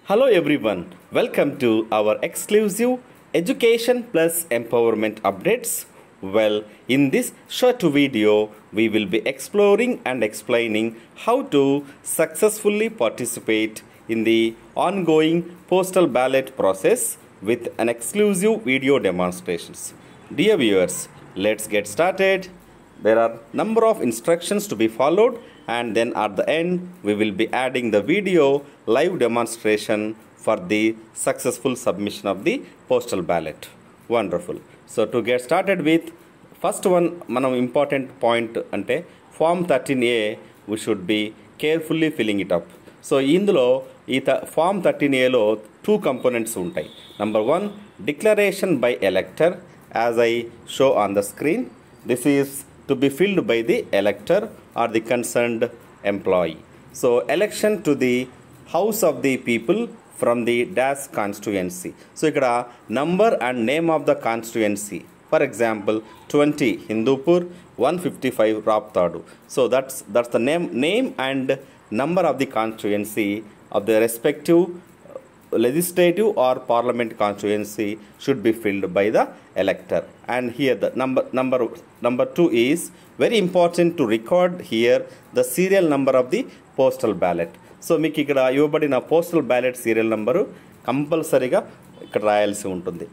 Hello everyone, welcome to our exclusive Education Plus Empowerment Updates. Well, in this short video, we will be exploring and explaining how to successfully participate in the ongoing postal ballot process with an exclusive video demonstrations. Dear viewers, let's get started. There are number of instructions to be followed, and then at the end we will be adding the video live demonstration for the successful submission of the postal ballot. Wonderful. So to get started with, first one manam important point ante form 13A we should be carefully filling it up. So indulo form 13A lo two components untayi. Number 1, declaration by elector, as I show on the screen. This is to be filled by the elector or the concerned employee. So election to the House of the People from the dash constituency. So ikkada number and name of the constituency. For example, 20 Hindupur, 155 Raptadu. So that's the name and number of the constituency of the respective legislative or parliament constituency should be filled by the elector. And here the number 2 is very important to record here the serial number of the postal ballot. So మీకు ఇక్కడ ఇవ్వబడిన postal ballot serial number కంపల్సరీగా ఇక్కడ రాయాల్సి ఉంటుంది.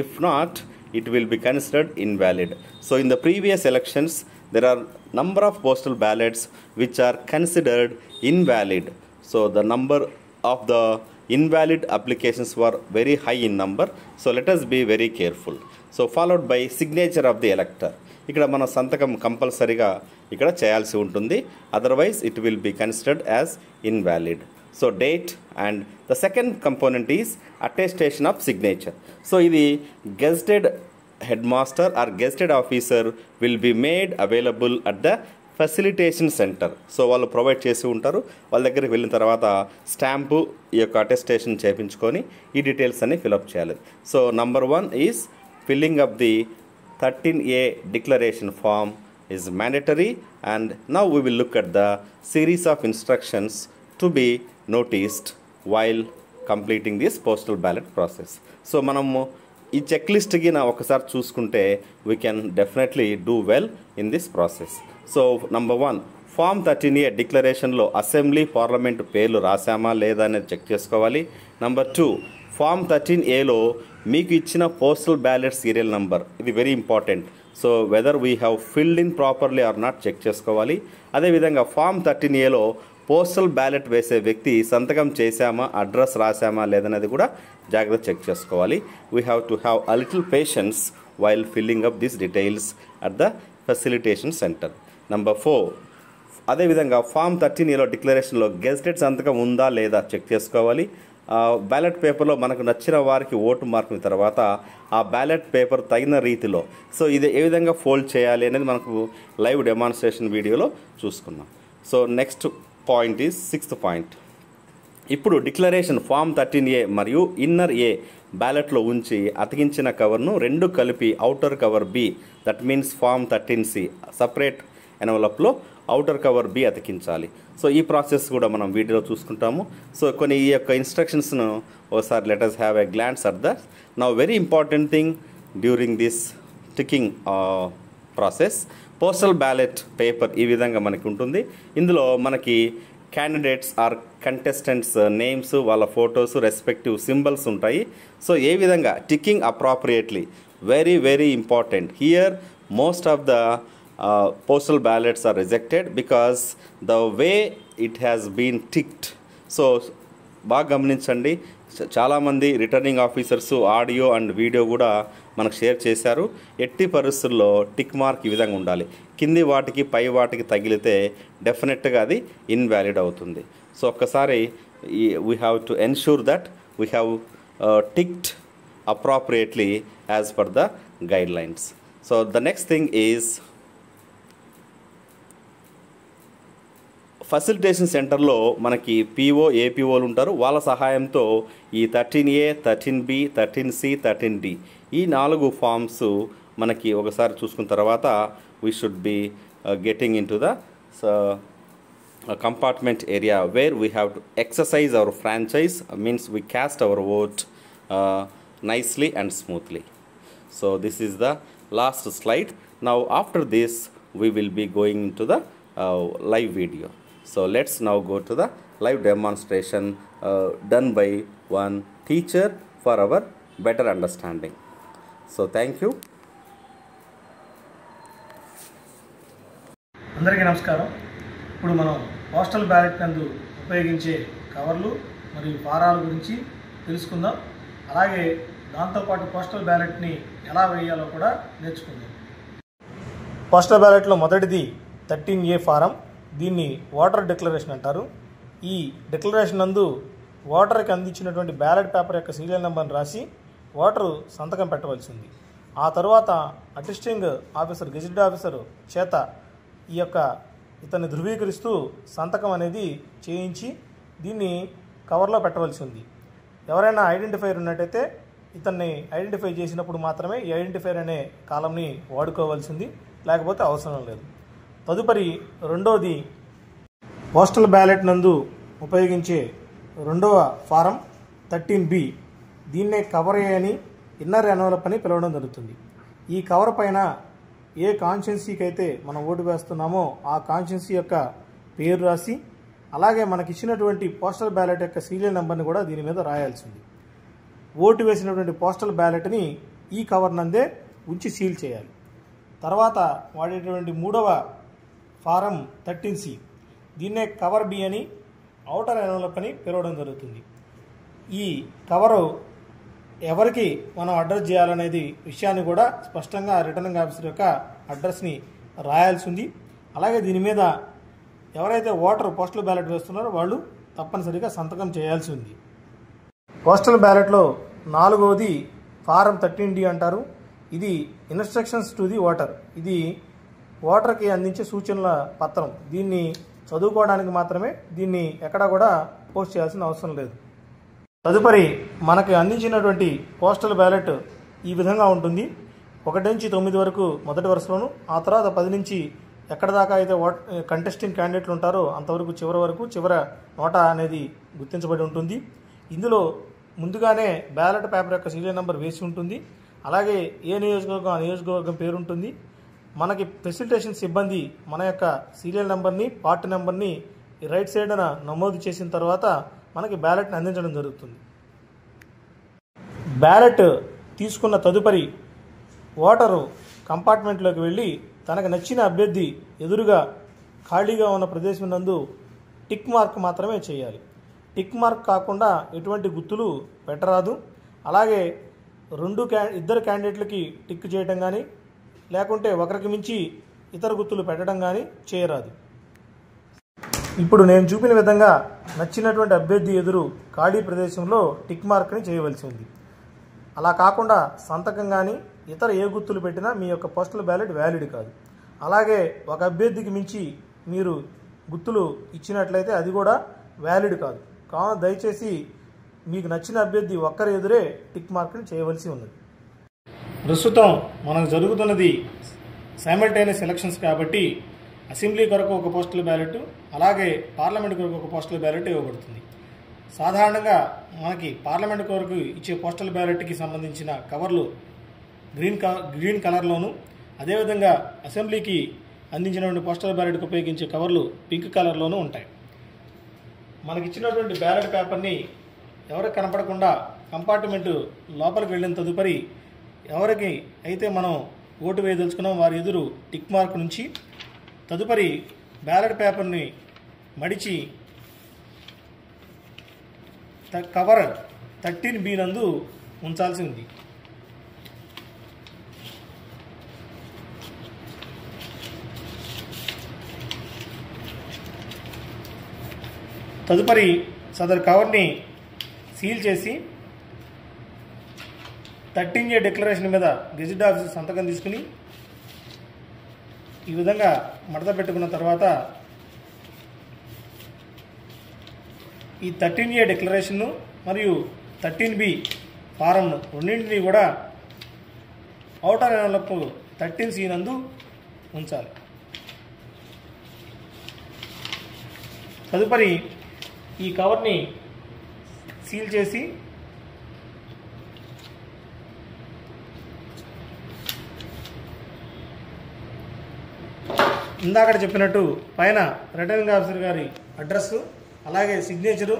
If not it will be considered invalid. So in the previous elections there are number of postal ballots which are considered invalid. So the number of the invalid applications were very high in number. So let us be very careful. So followed by signature of the elector. ఇక్కడ మన సంతకం కంపల్సరీగా ఇక్కడ చేయాల్సి ఉంటుంది, otherwise it will be considered as invalid. So date and the second component is attestation of signature. So ఇది gazetted headmaster or gazetted officer will be made available at the facilitation centre. So వాళ్ళు provide చేసి ఉంటారు. వాళ్ళ దగ్గరికి వెళ్ళిన తర్వాత stamp ఈ యొక్క అటెస్టేషన్ చేయించుకొని ఈ డీటెయిల్స్ అన్ని ఫిలప్ చేయాలి. So number 1 is filling up the 13A declaration form is mandatory, and now we will look at the series of instructions to be noticed while completing this postal ballot process. So మనము ఈ check లిస్ట్కి ఒకసారి చూసుకుంటే we can definitely do well in this process. So number 1, form 13A డిక్లరేషన్లో assembly parliament పేర్లు రాసామా లేదా అనేది check చేసుకోవాలి. నంబర్ 2, ఫామ్ 13Aలో మీకు ఇచ్చిన పోస్టల్ బ్యాలెట్ సీరియల్ నంబర్, ఇది very important. So whether we have filled in properly or not check చేసుకోవాలి. అదేవిధంగా ఫామ్ 13Aలో పోస్టల్ బ్యాలెట్ వేసే వ్యక్తి సంతకం చేశామా, అడ్రస్ రాసామా లేదనేది కూడా జాగ్రత్త చెక్ చేసుకోవాలి. We have to have a little patience while filling up this details at the facilitation centre. Number 4, అదేవిధంగా ఫామ్ 13Aలో డిక్లరేషన్లో గెజెటెడ్ సంతకం ఉందా లేదా చెక్ చేసుకోవాలి. బ్యాలెట్ పేపర్లో మనకు నచ్చిన వారికి ఓటు మార్కుల తర్వాత ఆ బ్యాలెట్ పేపర్ తగిన రీతిలో సో ఇది ఏ విధంగా ఫోల్డ్ చేయాలి అనేది మనకు లైవ్ డెమాన్స్ట్రేషన్ వీడియోలో చూసుకున్నాం. So next point is 6th point. ఇప్పుడు డిక్లరేషన్ ఫామ్ 13A మరియు ఇన్నర్ ఏ బ్యాలెట్లో ఉంచి అతికించిన కవర్ను రెండు కలిపి outer cover B, that means form 13C separate ఎన్వలప్లో అవుటర్ కవర్ బి అతికించాలి. సో ఈ ప్రాసెస్ కూడా మనం వీడియోలో చూసుకుంటాము. సో కొన్ని ఈ యొక్క ఇన్స్ట్రక్షన్స్ను ఒకసారి let us have a glance at that. Now very important thing during this ticking process, postal ballot paper ఈ విధంగా మనకి ఉంటుంది. ఇందులో మనకి క్యాండిడేట్స్ ఆర్ కంటెస్టెంట్స్ నేమ్స్, వాళ్ళ ఫొటోస్, రెస్పెక్టివ్ సింబల్స్ ఉంటాయి. సో ఏ విధంగా ticking appropriately, very very important. Here most of the postal ballots are rejected because the way it has been ticked. So బాగా గమనించండి, చాలామంది returning officers audio and video కూడా మనకు share చేశారు. ఎట్టి పరిస్థితుల్లో టిక్ మార్క్ ఈ విధంగా ఉండాలి. కింది వాటికి పై వాటికి తగిలితే డెఫినెట్గా అది ఇన్వాలిడ్ అవుతుంది. సో ఒక్కసారి we have to ensure that we have ticked appropriately as per the guide lines. So the next thing is facilitation సెంటర్లో మనకి పిఓ, ఏపీఓలు ఉంటారు. వాళ్ళ సహాయంతో ఈ 13A, 13B, 13C, 13D ఈ 4 ఫామ్స్ మనకి ఒకసారి చూసుకున్న తర్వాత we should be getting in to the compartment area where we have to exercise our franchise, means we cast our vote nicely and smoothly. So this is the last slide. Now after this we will be going into the live video. So let's now go to the live demonstration done by one teacher for our better understanding. So thank you. అందరికీ నమస్కారం. ఇప్పుడు మనం postal ballot నందు ఉపయోగించే కవర్లు మరియు ఫారాల గురించి తెలుసుకుందాం. అలాగే దాంతోపాటు పోస్టల్ బ్యాలెట్ని ఎలా వేయాలో కూడా నేర్చుకుందాం. పోస్టల్ బ్యాలెట్లో మొదటిది 13A ఫారం. దీన్ని ఓటర్ డిక్లరేషన్ అంటారు. ఈ డిక్లరేషన్ నందు ఓటర్కి అందించినటువంటి బ్యాలెట్ పేపర్ యొక్క సీరియల్ నెంబర్ని రాసి ఓటరు సంతకం పెట్టవలసింది. ఆ తర్వాత అటెస్టింగ్ ఆఫీసర్, గెజిటెడ్ ఆఫీసర్ చేత ఈ యొక్క ఇతన్ని ధృవీకరిస్తూ సంతకం అనేది చేయించి దీన్ని కవర్లో పెట్టవలసి ఉంది. ఎవరైనా ఐడెంటిఫైర్ ఉన్నట్టయితే ఇతన్ని ఐడెంటిఫై చేసినప్పుడు మాత్రమే ఈ ఐడెంటిఫైర్ అనే కాలంని వాడుకోవాల్సింది, లేకపోతే అవసరం లేదు. తదుపరి రెండోది పోస్టల్ బ్యాలెట్ నందు ఉపయోగించే రెండవ ఫారం 13B. దీన్నే కవర్ ఏ అని, ఇన్నర్ ఎన్వలప్ అని పిలవడం జరుగుతుంది. ఈ కవర్ పైన ఏ కాన్స్టిట్యున్సీకి అయితే మనం ఓటు వేస్తున్నామో ఆ కాన్స్టిట్యున్సీ యొక్క పేరు రాసి, అలాగే మనకి ఇచ్చినటువంటి పోస్టల్ బ్యాలెట్ యొక్క సీరియల్ నెంబర్ని కూడా దీని మీద రాయాల్సింది. ఓటు వేసినటువంటి పోస్టల్ బ్యాలెట్ని ఈ కవర్ నందే ఉంచి సీల్ చేయాలి. తర్వాత వాడేటువంటి మూడవ ఫారం 13C. దీన్నే కవర్ బి అని, ఔటర్ ఎన్వలప్ అని పిలవడం జరుగుతుంది. ఈ కవరు ఎవరికి మనం అడ్రస్ చేయాలనేది విషయాన్ని కూడా స్పష్టంగా రిటర్నింగ్ ఆఫీసర్ యొక్క అడ్రస్ని రాయాల్సి ఉంది. అలాగే దీని మీద ఎవరైతే ఓటర్ పోస్టల్ బ్యాలెట్ వేస్తున్నారో వాళ్ళు తప్పనిసరిగా సంతకం చేయాల్సి ఉంది. పోస్టల్ బ్యాలెట్లో నాలుగవది ఫారం 13D అంటారు. ఇది ఇన్స్ట్రక్షన్స్ టు ది ఓటర్. ఇది ఓటర్కి అందించే సూచనల పత్రం. దీన్ని చదువుకోవడానికి మాత్రమే, దీన్ని ఎక్కడా కూడా పోస్ట్ చేయాల్సిన అవసరం లేదు. తదుపరి మనకు అందించినటువంటి పోస్టల్ బ్యాలెట్ ఈ విధంగా ఉంటుంది. 1 నుంచి 9 వరకు మొదటి వరుసలోను, ఆ తర్వాత 10 నుంచి ఎక్కడ దాకా అయితే కంటెస్టింగ్ క్యాండిడేట్లు ఉంటారో అంతవరకు చివరి వరకు చివర నోటా అనేది గుర్తించబడి ఉంటుంది. ఇందులో ముందుగానే బ్యాలెట్ పేపర్ యొక్క సీరియల్ నెంబర్ వేసి ఉంటుంది. అలాగే ఏ నియోజకవర్గం ఆ నియోజకవర్గం పేరు ఉంటుంది. మనకి ఫెసిలిటేషన్ సిబ్బంది మన యొక్క సీరియల్ నెంబర్ని, పార్ట్ నెంబర్ని రైట్ సైడ్న నమోదు చేసిన తర్వాత మనకి బ్యాలెట్ని అందించడం జరుగుతుంది. బ్యాలెట్ తీసుకున్న తదుపరి ఓటరు కంపార్ట్మెంట్లోకి వెళ్ళి తనకు నచ్చిన అభ్యర్థి ఎదురుగా ఖాళీగా ఉన్న ప్రదేశం నందు టిక్ మార్క్ మాత్రమే చేయాలి. టిక్ మార్క్ కాకుండా ఎటువంటి గుర్తులు పెట్టరాదు. అలాగే ఇద్దరు క్యాండిడేట్లకి టిక్ చేయడం కానీ, లేకుంటే ఒకరికి మించి ఇతర గుర్తులు పెట్టడం కానీ చేయరాదు. ఇప్పుడు నేను చూపిన విధంగా నచ్చినటువంటి అభ్యర్థి ఎదురు ఖాళీ ప్రదేశంలో టిక్ మార్క్ని చేయవలసి ఉంది. అలా కాకుండా సంతకం కానీ ఇతర ఏ గుర్తులు పెట్టినా మీ యొక్క పోస్టల్ బ్యాలెట్ వ్యాలిడ్ కాదు. అలాగే ఒక అభ్యర్థికి మించి మీరు గుర్తులు ఇచ్చినట్లయితే అది కూడా వ్యాలిడ్ కాదు. కావున దయచేసి మీకు నచ్చిన అభ్యర్థి ఒక్కరి ఎదురే టిక్ మార్క్ని చేయవలసి ఉన్నది. ప్రస్తుతం మనకు జరుగుతున్నది సైమల్టేనియస్ ఎలక్షన్స్ కాబట్టి అసెంబ్లీ కొరకు ఒక పోస్టల్ బ్యాలెట్, అలాగే పార్లమెంట్ కొరకు ఒక పోస్టల్ బ్యాలెట్ ఇవ్వబడుతుంది. సాధారణంగా మనకి పార్లమెంట్ కొరకు ఇచ్చే పోస్టల్ బ్యాలెట్కి సంబంధించిన కవర్లు గ్రీన్ కలర్లోను, అదేవిధంగా అసెంబ్లీకి అందించినటువంటి పోస్టల్ బ్యాలెట్కి ఉపయోగించే కవర్లు పింక్ కలర్లోనూ ఉంటాయి. మనకిచ్చినటువంటి బ్యాలెట్ పేపర్ని ఎవరికి కనపడకుండా కంపార్ట్మెంట్ లోపలికి వెళ్ళిన తదుపరి ఎవరికి అయితే మనం ఓటు వేయదలుచుకున్నాం వారి ఎదురు టిక్ మార్క్ నుంచి తదుపరి బ్యాలెట్ పేపర్ని మడిచి కవర్ 13B నందు ఉంచాల్సి ఉంది. తదుపరి సదరు కవర్ని సీల్ చేసి 13A డిక్లరేషన్ మీద గెజిటెడ్ ఆఫీసర్ సంతకం తీసుకుని ఈ విధంగా మడత పెట్టుకున్న తర్వాత ఈ 13A డిక్లరేషన్ను మరియు 13B ఫారంను రెండింటినీ కూడా ఔటర్ ఎన్వలప్ 13C నందు ఉంచాలి. తదుపరి ఈ కవర్ని సీల్ చేసి ఇందాక చెప్పినట్టు పైన రిటర్నింగ్ ఆఫీసర్ గారి అడ్రస్ అలాగే సిగ్నేచరు,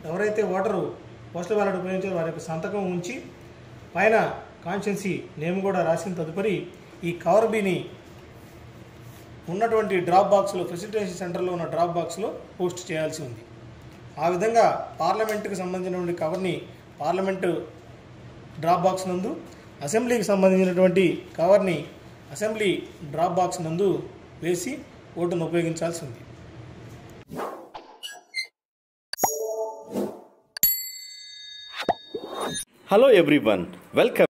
ఎవరైతే ఓటరు పోస్టల్ బ్యాలెట్ ఉపయోగించారో వారి యొక్క సంతకం ఉంచి పైన కాన్స్టిట్యున్సీ నేమ్ కూడా రాసిన తదుపరి ఈ కవర్ బీని ఉన్నటువంటి డ్రాప్ బాక్స్లో, ఫెసిలిటేషన్ సెంటర్లో ఉన్న డ్రాప్ బాక్స్లో పోస్ట్ చేయాల్సి ఉంది. ఆ విధంగా పార్లమెంటుకి సంబంధించినటువంటి కవర్ని పార్లమెంటు డ్రాప్ బాక్స్ నందు, అసెంబ్లీకి సంబంధించినటువంటి కవర్ని అసెంబ్లీ డ్రాప్ బాక్స్ నందు వేసి ఓటును ఉపయోగించాల్సి ఉంది. Hello everyone, welcome.